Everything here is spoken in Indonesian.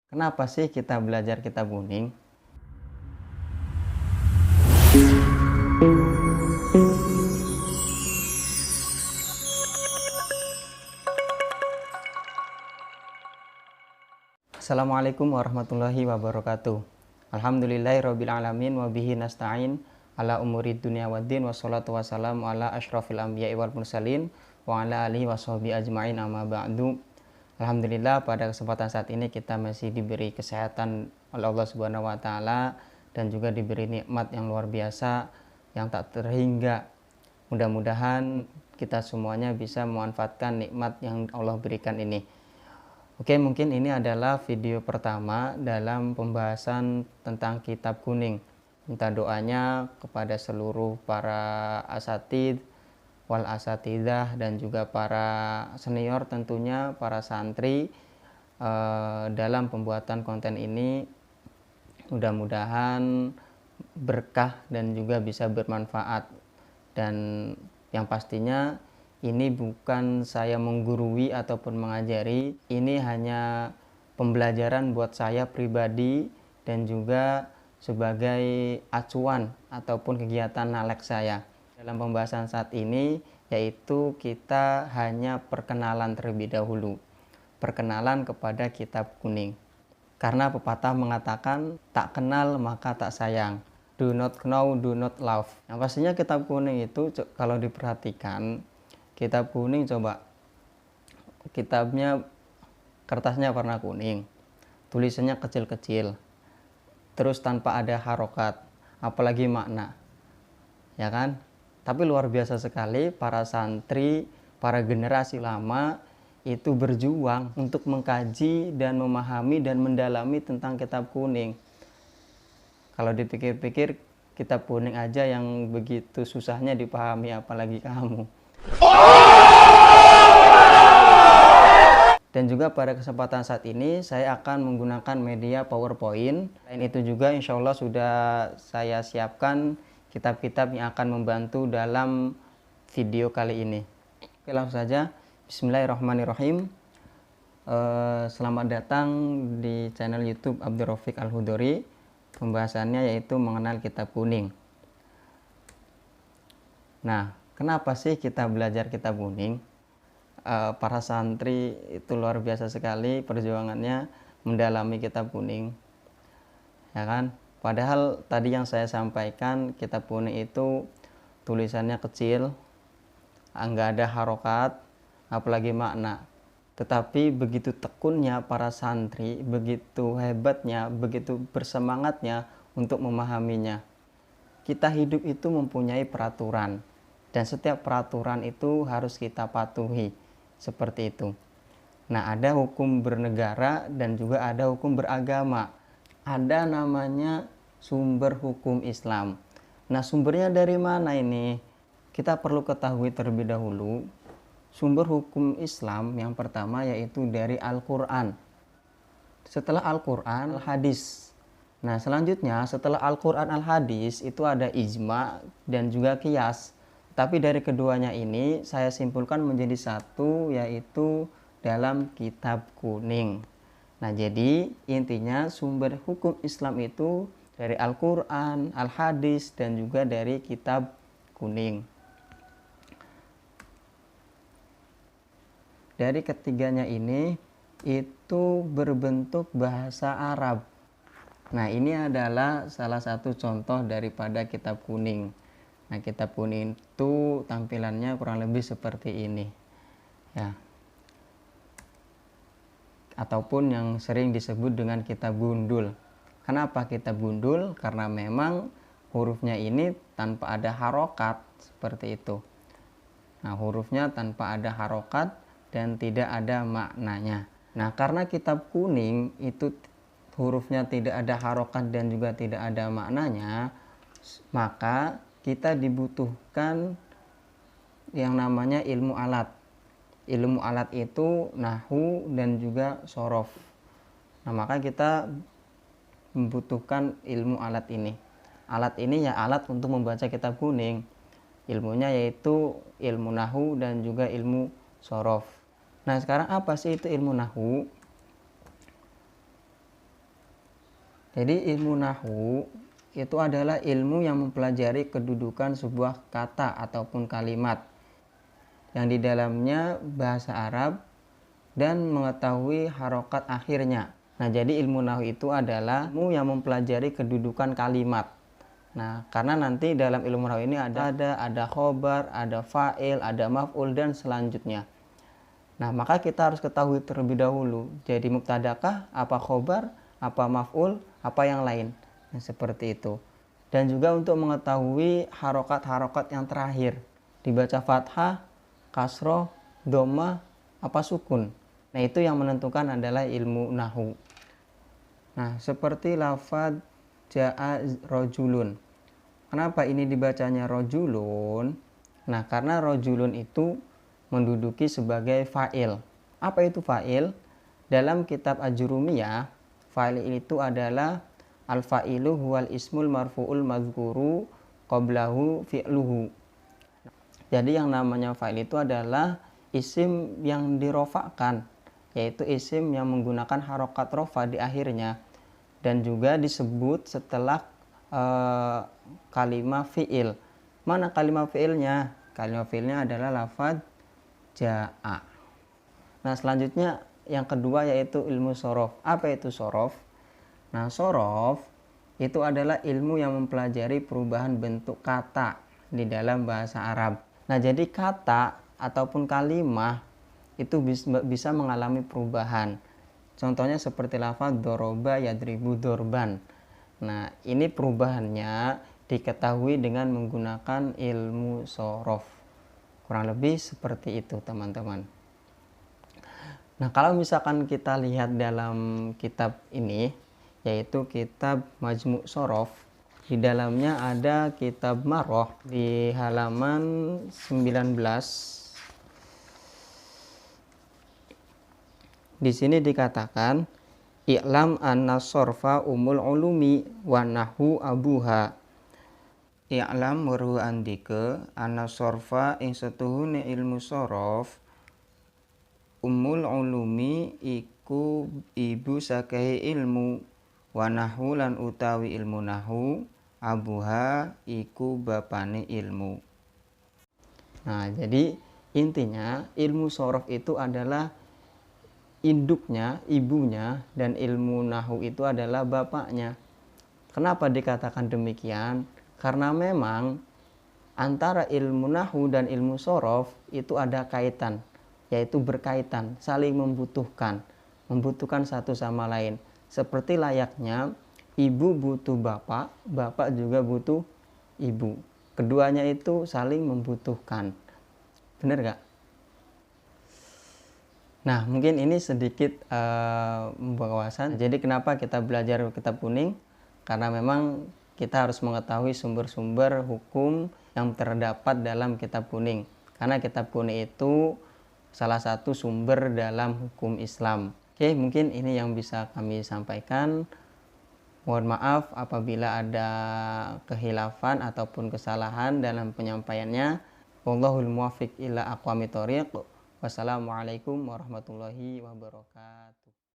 Kenapa sih kita belajar kitab kuning? Assalamualaikum warahmatullahi wabarakatuh. Alhamdulillahirabbil alamin wa bihi nasta'in ala umurid dunya waddin wassalatu wassalamu ala asyrafil anbiya'i wal mursalin wa ala alihi washabihi ajmain amma ba'du. Alhamdulillah, pada kesempatan saat ini kita masih diberi kesehatan oleh Allah Subhanahu wa taala dan juga diberi nikmat yang luar biasa yang tak terhingga. Mudah-mudahan kita semuanya bisa memanfaatkan nikmat yang Allah berikan ini. Oke, mungkin ini adalah video pertama dalam pembahasan tentang kitab kuning. Minta doanya kepada seluruh para asatid, wal asatidah, dan juga para senior, tentunya para santri dalam pembuatan konten ini. Mudah-mudahan berkah dan juga bisa bermanfaat. Dan yang pastinya ini bukan saya menggurui ataupun mengajari, ini hanya pembelajaran buat saya pribadi dan juga sebagai acuan ataupun kegiatan nalek saya. Dalam pembahasan saat ini yaitu kita hanya perkenalan terlebih dahulu. Perkenalan kepada kitab kuning. Karena pepatah mengatakan tak kenal maka tak sayang. Do not know, do not love. Nah, pastinya kitab kuning itu kalau diperhatikan, kitab kuning coba kitabnya kertasnya warna kuning, tulisannya kecil-kecil, terus tanpa ada harokat, apalagi makna, ya kan? Tapi luar biasa sekali para santri, para generasi lama itu berjuang untuk mengkaji dan memahami dan mendalami tentang kitab kuning. Kalau dipikir-pikir, kitab kuning aja yang begitu susahnya dipahami, apalagi kamu. Dan juga pada kesempatan saat ini saya akan menggunakan media PowerPoint. Selain itu juga insya Allah sudah saya siapkan kitab-kitab yang akan membantu dalam video kali ini. Oke, langsung saja. Bismillahirrahmanirrahim. Selamat datang di channel YouTube Abdul Rafiq Al-Hudori. Pembahasannya yaitu mengenal kitab kuning. Nah, kenapa sih kita belajar kitab kuning? Para santri itu luar biasa sekali perjuangannya mendalami kitab kuning, ya kan? Padahal tadi yang saya sampaikan, kitab kuning itu tulisannya kecil, nggak ada harokat, apalagi makna. Tetapi begitu tekunnya para santri, begitu hebatnya, begitu bersemangatnya untuk memahaminya. Kita hidup itu mempunyai peraturan, dan setiap peraturan itu harus kita patuhi. Seperti itu. Nah, ada hukum bernegara dan juga ada hukum beragama. Ada namanya sumber hukum Islam. Nah, sumbernya dari mana ini? Kita perlu ketahui terlebih dahulu. Sumber hukum Islam yang pertama yaitu dari Al-Quran. Setelah Al-Quran, Al-Hadis. Nah, selanjutnya setelah Al-Quran, Al-Hadis itu ada ijma dan juga qiyas. Tapi dari keduanya ini saya simpulkan menjadi satu, yaitu dalam kitab kuning. Nah, jadi intinya sumber hukum Islam itu dari Al-Quran, Al-Hadis, dan juga dari kitab kuning. Dari ketiganya ini itu berbentuk bahasa Arab. Nah, ini adalah salah satu contoh daripada kitab kuning. Nah, kitab kuning itu tampilannya kurang lebih seperti ini, ya. Ataupun yang sering disebut dengan kitab gundul. Kenapa kitab gundul? Karena memang hurufnya ini tanpa ada harokat, seperti itu. Nah, hurufnya tanpa ada harokat dan tidak ada maknanya. Nah, karena kitab kuning itu hurufnya tidak ada harokat dan juga tidak ada maknanya, maka kita dibutuhkan yang namanya ilmu alat. Ilmu alat itu nahwu dan juga sorof. Nah, maka kita membutuhkan ilmu alat ini. Alat ini ya alat untuk membaca kitab kuning. Ilmunya yaitu ilmu nahwu dan juga ilmu sorof. Nah, sekarang apa sih itu ilmu nahwu? Jadi ilmu nahwu itu adalah ilmu yang mempelajari kedudukan sebuah kata ataupun kalimat yang di dalamnya bahasa Arab dan mengetahui harokat akhirnya. Nah, jadi ilmu nahwu itu adalah ilmu yang mempelajari kedudukan kalimat. Nah, karena nanti dalam ilmu nahwu ini ada khobar, ada fa'il, ada maf'ul dan selanjutnya. Nah, maka kita harus ketahui terlebih dahulu. Jadi mubtadakah, apa khobar, apa maf'ul, apa yang lain. Nah, seperti itu. Dan juga untuk mengetahui harokat-harokat yang terakhir. Dibaca fathah, kasroh, dhamma, apa sukun. Nah, itu yang menentukan adalah ilmu nahwu. Nah, seperti lafadz ja'a rojulun. Kenapa ini dibacanya rojulun? Nah, karena rojulun itu menduduki sebagai fa'il. Apa itu fa'il? Dalam kitab Ajurumiyah, fa'il itu adalah al-fa'ilu huwal ismul marfu'ul mazkuru qablahu fi'luhu. Jadi yang namanya fa'il itu adalah isim yang dirofakkan, yaitu isim yang menggunakan harokat rofa di akhirnya, dan juga disebut setelah kalimat fi'il. Mana kalimat fi'ilnya? Kalimat fi'ilnya adalah lafadz ja'a. Nah, selanjutnya yang kedua yaitu ilmu sorof. Apa itu sorof? Nah, sorof itu adalah ilmu yang mempelajari perubahan bentuk kata di dalam bahasa Arab. Nah, jadi kata ataupun kalimah itu bisa mengalami perubahan. Contohnya seperti lafaz doroba yadribu dorban. Nah, ini perubahannya diketahui dengan menggunakan ilmu sorof. Kurang lebih seperti itu, teman-teman. Nah, kalau misalkan kita lihat dalam kitab ini, yaitu kitab Majmu' Shorof, di dalamnya ada kitab Maroh di halaman 19. Di sini dikatakan, i'lam anna sorfa umul ulumi wa nahwu abuha. I'lam weruh andike anna sorfa ing setuhune ilmu sorof umul ulumi iku ibu sakai ilmu wa nahwu lan utawi ilmu nahwu abuha iku bapane ilmu. Nah, jadi intinya ilmu sorof itu adalah induknya, ibunya, dan ilmu nahwu itu adalah bapaknya. Kenapa dikatakan demikian? Karena memang antara ilmu nahwu dan ilmu sorof itu ada kaitan, yaitu berkaitan, saling membutuhkan satu sama lain. Seperti layaknya ibu butuh bapak, bapak juga butuh ibu. Keduanya itu saling membutuhkan. Benar gak? Nah, mungkin ini sedikit membuka wawasan. Jadi kenapa kita belajar kitab kuning? Karena memang kita harus mengetahui sumber-sumber hukum yang terdapat dalam kitab kuning. Karena kitab kuning itu salah satu sumber dalam hukum Islam. Oke, mungkin ini yang bisa kami sampaikan. Mohon maaf apabila ada kehilafan ataupun kesalahan dalam penyampaiannya. Wallahul muwaffiq ila aqwamit thoriq. Wassalamualaikum warahmatullahi wabarakatuh.